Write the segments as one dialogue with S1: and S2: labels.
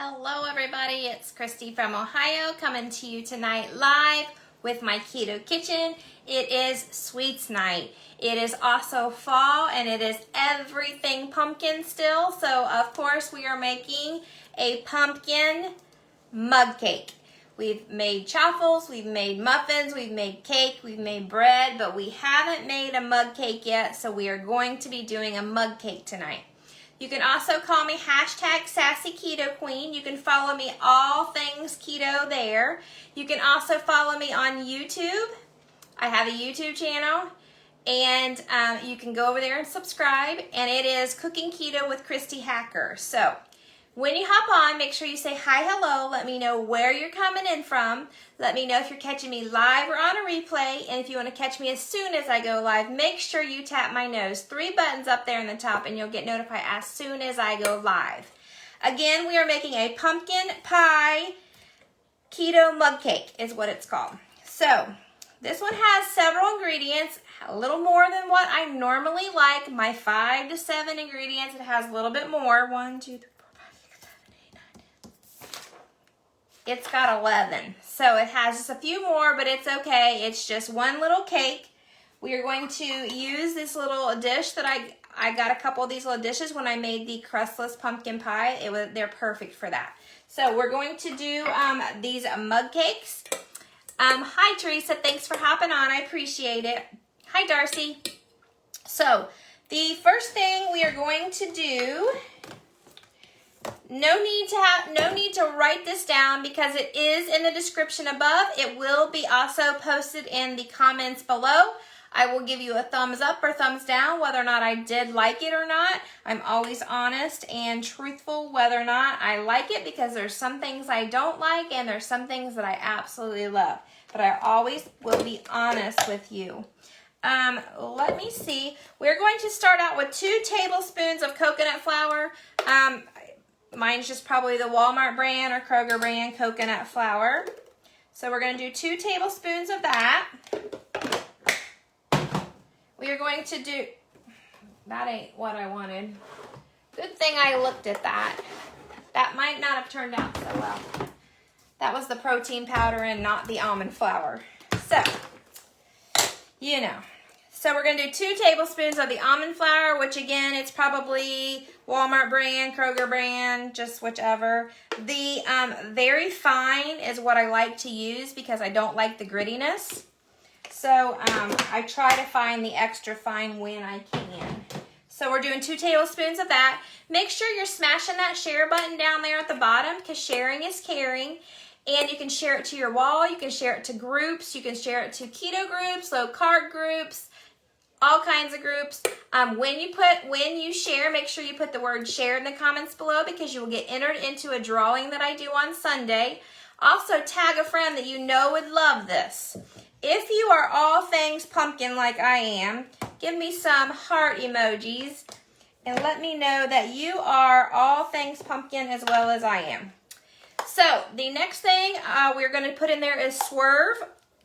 S1: Hello everybody, it's Krisiti from Ohio coming to you tonight live with my Keto Kitchen. It is sweets night. It is also fall and it is everything pumpkin still. So of course we are making a pumpkin mug cake. We've made chaffles, we've made muffins, we've made cake, we've made bread, but we haven't made a mug cake yet, so we are going to be doing a mug cake tonight. You can also call me #SassyKetoQueen. You can follow me all things keto there. You can also follow me on YouTube. I have a YouTube channel, and you can go over there and subscribe, and it is Cooking Keto with Kristi Hacker. So when you hop on, make sure you say hi, hello. Let me know where you're coming in from. Let me know if you're catching me live or on a replay. And if you want to catch me as soon as I go live, make sure you tap my nose. 3 buttons up there in the top, and you'll get notified as soon as I go live. Again, we are making a pumpkin pie keto mug cake is what it's called. So this one has several ingredients, a little more than what I normally like. My 5 to 7 ingredients, it has a little bit more. 1, 2, 3. It's got 11, so it has just a few more, but it's okay. It's just one little cake. We are going to use this little dish that I got a couple of these little dishes when I made the crustless pumpkin pie. They're perfect for that. So we're going to do these mug cakes. Hi Teresa, thanks for hopping on. I appreciate it. Hi Darcy. So the first thing we are going to do. No need to write this down because it is in the description above. It will be also posted in the comments below. I will give you a thumbs up or thumbs down whether or not I did like it or not. I'm always honest and truthful whether or not I like it, because there's some things I don't like and there's some things that I absolutely love. But I always will be honest with you. Let me see. We're going to start out with 2 tablespoons of coconut flour. Mine's just probably the Walmart brand or Kroger brand coconut flour. So we're going to do 2 tablespoons of that. We are going to do, that ain't what I wanted. Good thing I looked at that. That might not have turned out so well. That was the protein powder and not the almond flour. So, you know. So we're going to do 2 tablespoons of the almond flour, which again, it's probably Walmart brand, Kroger brand, just whichever. The very fine is what I like to use because I don't like the grittiness. So I try to find the extra fine when I can. So we're doing 2 tablespoons of that. Make sure you're smashing that share button down there at the bottom, because sharing is caring. And you can share it to your wall. You can share it to groups. You can share it to keto groups, low carb groups, all kinds of groups. When you share, make sure you put the word share in the comments below, because you will get entered into a drawing that I do on Sunday. Also, tag a friend that you know would love this. If you are all things pumpkin like I am, give me some heart emojis and let me know that you are all things pumpkin as well as I am. So the next thing we're going to put in there is Swerve.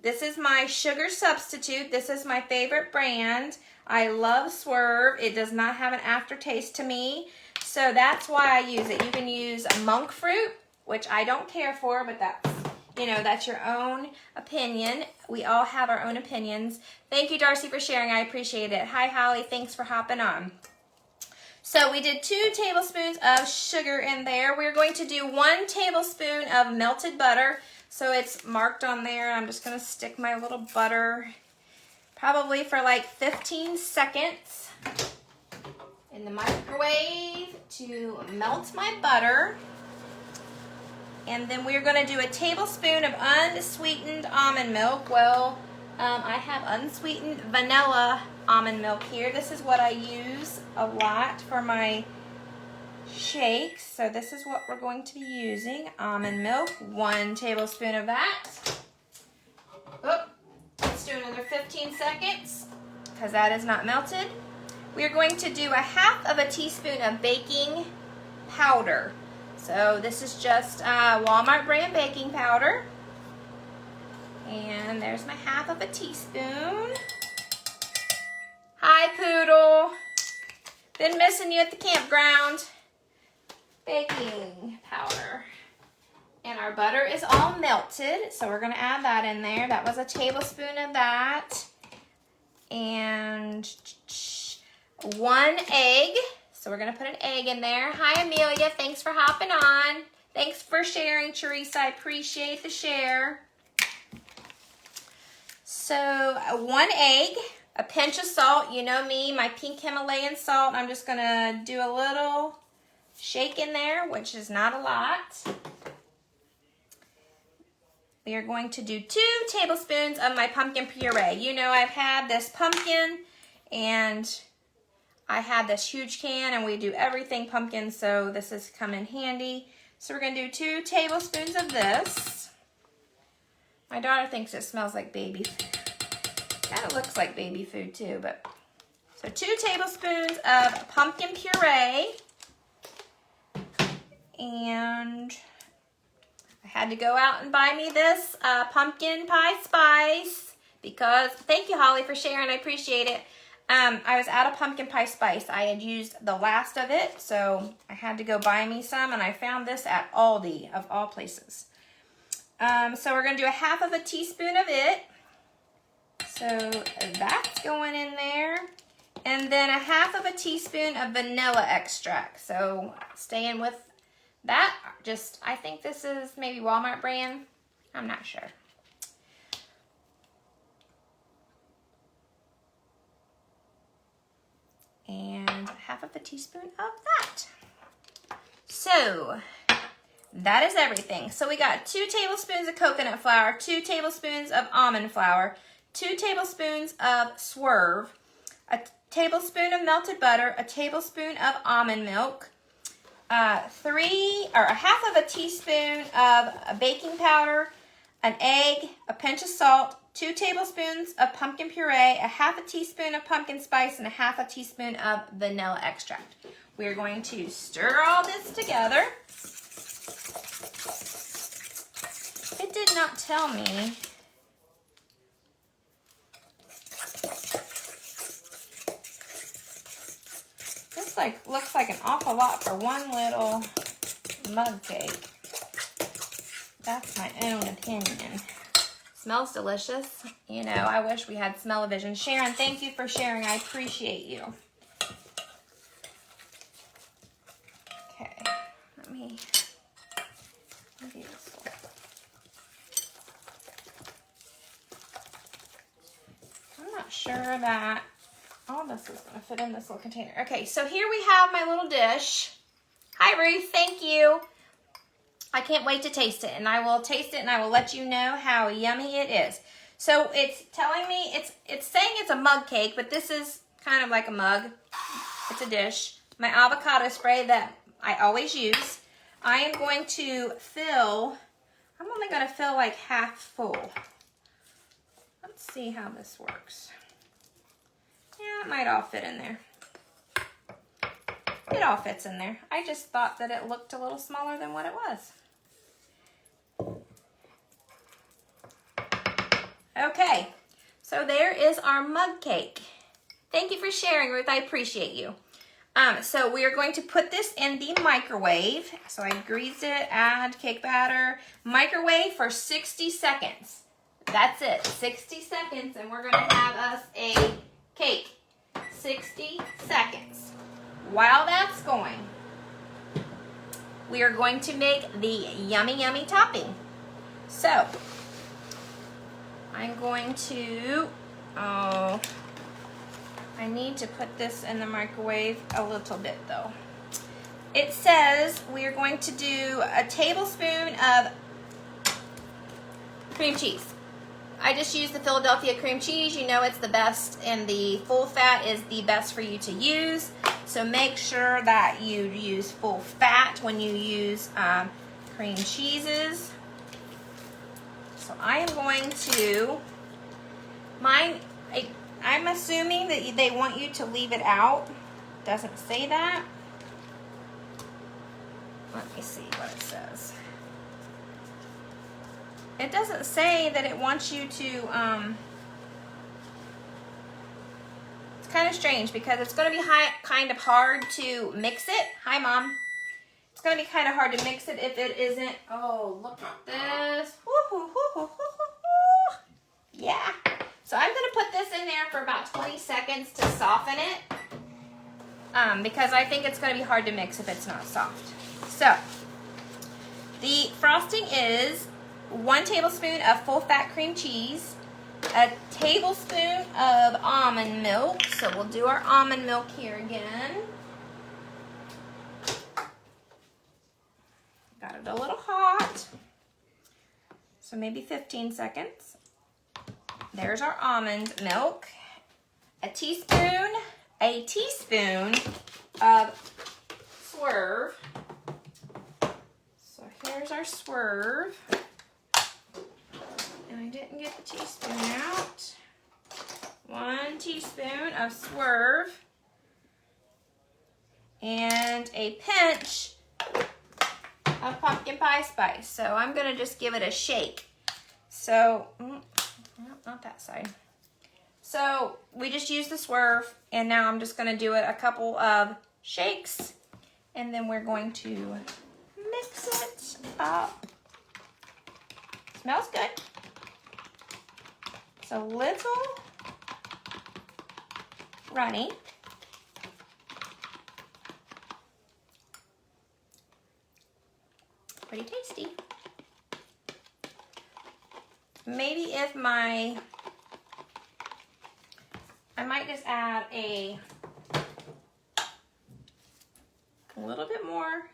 S1: This is my sugar substitute. This is my favorite brand. I love Swerve. It does not have an aftertaste to me, so that's why I use it. You can use monk fruit, which I don't care for, but that's your own opinion. We all have our own opinions. Thank you, Darcy, for sharing. I appreciate it. Hi, Holly. Thanks for hopping on. So we did 2 tablespoons of sugar in there. We're going to do 1 tablespoon of melted butter. So it's marked on there. I'm just going to stick my little butter probably for like 15 seconds in the microwave to melt my butter. And then we're going to do a tablespoon of unsweetened almond milk. Well, I have unsweetened vanilla almond milk here. This is what I use a lot for my shakes. So this is what we're going to be using. Almond milk, 1 tablespoon of that. Let's do another 15 seconds because that is not melted. We're going to do a 1/2 teaspoon of baking powder. So this is just Walmart brand baking powder. And there's my 1/2 teaspoon. Hi, Poodle. Been missing you at the campground. Baking powder. Our butter is all melted, so we're gonna add that in there. That was a tablespoon of that. And 1 egg. So we're gonna put an egg in there. Hi Amelia, thanks for hopping on. Thanks for sharing, Teresa, I appreciate the share. So 1 egg, a pinch of salt. You know me, my pink Himalayan salt. I'm just gonna do a little shake in there, which is not a lot. We are going to do 2 tablespoons of my pumpkin puree. You know, I've had this pumpkin and I had this huge can and we do everything pumpkin, so this has come in handy. So we're gonna do 2 tablespoons of this. My daughter thinks it smells like baby food. Kind of looks like baby food too, but. So 2 tablespoons of pumpkin puree. And I had to go out and buy me this pumpkin pie spice because, thank you Holly for sharing, I appreciate it. I was out of pumpkin pie spice. I had used the last of it, so I had to go buy me some, and I found this at Aldi, of all places. So we're going to do 1/2 teaspoon of it. So that's going in there. And then 1/2 teaspoon of vanilla extract. So staying with that, just, I think this is maybe Walmart brand. I'm not sure. And 1/2 teaspoon of that. So that is everything. So we got 2 tablespoons of coconut flour, 2 tablespoons of almond flour, 2 tablespoons of swerve, a tablespoon of melted butter, a tablespoon of almond milk, 1/2 teaspoon of baking powder, an egg, a pinch of salt, 2 tablespoons of pumpkin puree, 1/2 teaspoon of pumpkin spice, and 1/2 teaspoon of vanilla extract. We're going to stir all this together. It did not tell me. This looks like an awful lot for one little mug cake. That's my own opinion. Smells delicious. You know, I wish we had smell-o-vision. Sharon, thank you for sharing. I appreciate you. Okay, let me do this one. I'm not sure that all this is going to fit in this little container. Okay, so here we have my little dish. Hi, Ruth. Thank you. I can't wait to taste it, and I will taste it, and I will let you know how yummy it is. So it's telling me, it's saying it's a mug cake, but this is kind of like a mug. It's a dish. My avocado spray that I always use. I am going to fill, I'm only going to fill like half full. Let's see how this works. Yeah, it might all fit in there. It all fits in there. I just thought that it looked a little smaller than what it was. Okay, so there is our mug cake. Thank you for sharing, Ruth. I appreciate you. So we are going to put this in the microwave. So I greased it, add cake batter, microwave for 60 seconds. That's it, 60 seconds, and we're gonna have us a cake. 60 seconds. While that's going, we are going to make the yummy, yummy topping. So, I'm going to, I need to put this in the microwave a little bit though. It says we are going to do a tablespoon of cream cheese. I just use the Philadelphia cream cheese. You know it's the best, and the full fat is the best for you to use. So make sure that you use full fat when you use cream cheeses. So I am going to, I'm assuming that they want you to leave it out. Doesn't say that. Let me see what it says. It doesn't say that it wants you to, it's kind of strange because it's going to be kind of hard to mix it. Hi, Mom. It's going to be kind of hard to mix it if it isn't. Oh, look at this. Yeah. So I'm going to put this in there for about 20 seconds to soften it. Because I think it's going to be hard to mix if it's not soft. So, the frosting is 1 tablespoon of full-fat cream cheese, a tablespoon of almond milk. So we'll do our almond milk here again. Got it a little hot. So maybe 15 seconds. There's our almond milk. A teaspoon of Swerve. So here's our Swerve. And I didn't get the teaspoon out. 1 teaspoon of Swerve. And a pinch of pumpkin pie spice. So I'm going to just give it a shake. So, no, not that side. So we just used the Swerve, and now I'm just going to do it a couple of shakes, and then we're going to mix it up. Smells good. It's a little runny. Pretty tasty. Maybe if I might just add a little bit more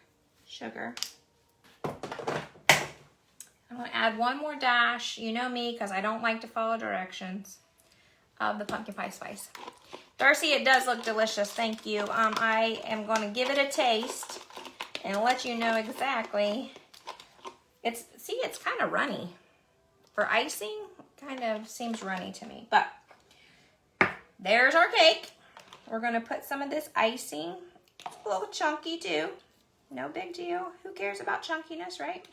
S1: sugar. I'm going to add 1 more dash, you know me, because I don't like to follow directions, of the pumpkin pie spice. Darcy, it does look delicious. Thank you. I am going to give it a taste and let you know exactly. It's kind of runny. For icing, kind of seems runny to me, but there's our cake. We're going to put some of this icing. It's a little chunky too. No big deal. Who cares about chunkiness, right?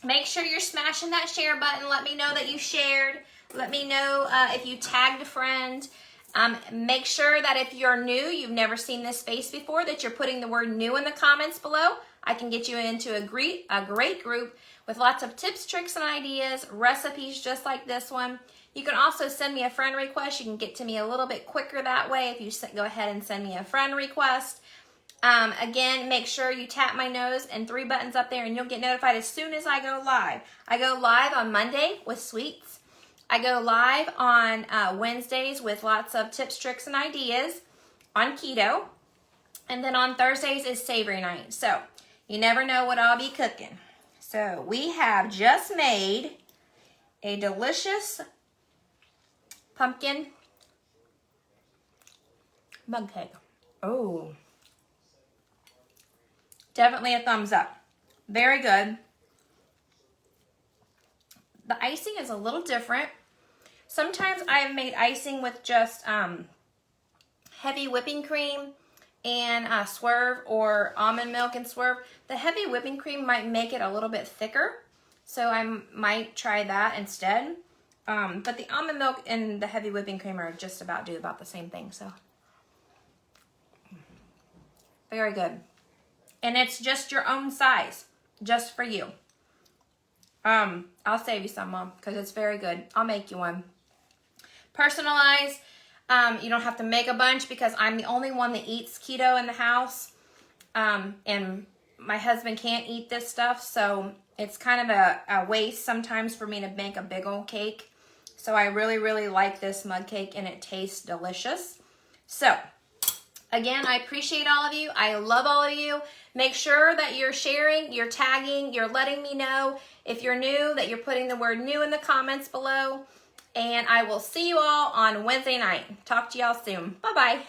S1: Make sure you're smashing that share button. Let me know that you shared. Let me know if you tagged a friend. Make sure that if you're new, you've never seen this face before, that you're putting the word new in the comments below. I can get you into a great group with lots of tips, tricks, and ideas, recipes just like this one. You can also send me a friend request. You can get to me a little bit quicker that way if you go ahead and send me a friend request. Again, make sure you tap my nose and 3 buttons up there, and you'll get notified as soon as I go live. I go live on Monday with sweets. I go live on Wednesdays with lots of tips, tricks, and ideas on keto. And then on Thursdays is savory night. So you never know what I'll be cooking. So we have just made a delicious pumpkin mug cake. Oh, definitely a thumbs up. Very good. The icing is a little different. Sometimes I've made icing with just heavy whipping cream and Swerve, or almond milk and Swerve. The heavy whipping cream might make it a little bit thicker, so I might try that instead. But the almond milk and the heavy whipping cream are just about the same thing. So very good. And it's just your own size, just for you. I'll save you some, Mom, because it's very good. I'll make you one. Personalized. You don't have to make a bunch because I'm the only one that eats keto in the house. And my husband can't eat this stuff, so it's kind of a waste sometimes for me to make a big old cake. So I really, really like this mug cake, and it tastes delicious. So, again, I appreciate all of you. I love all of you. Make sure that you're sharing, you're tagging, you're letting me know. If you're new, that you're putting the word new in the comments below. And I will see you all on Wednesday night. Talk to y'all soon. Bye-bye.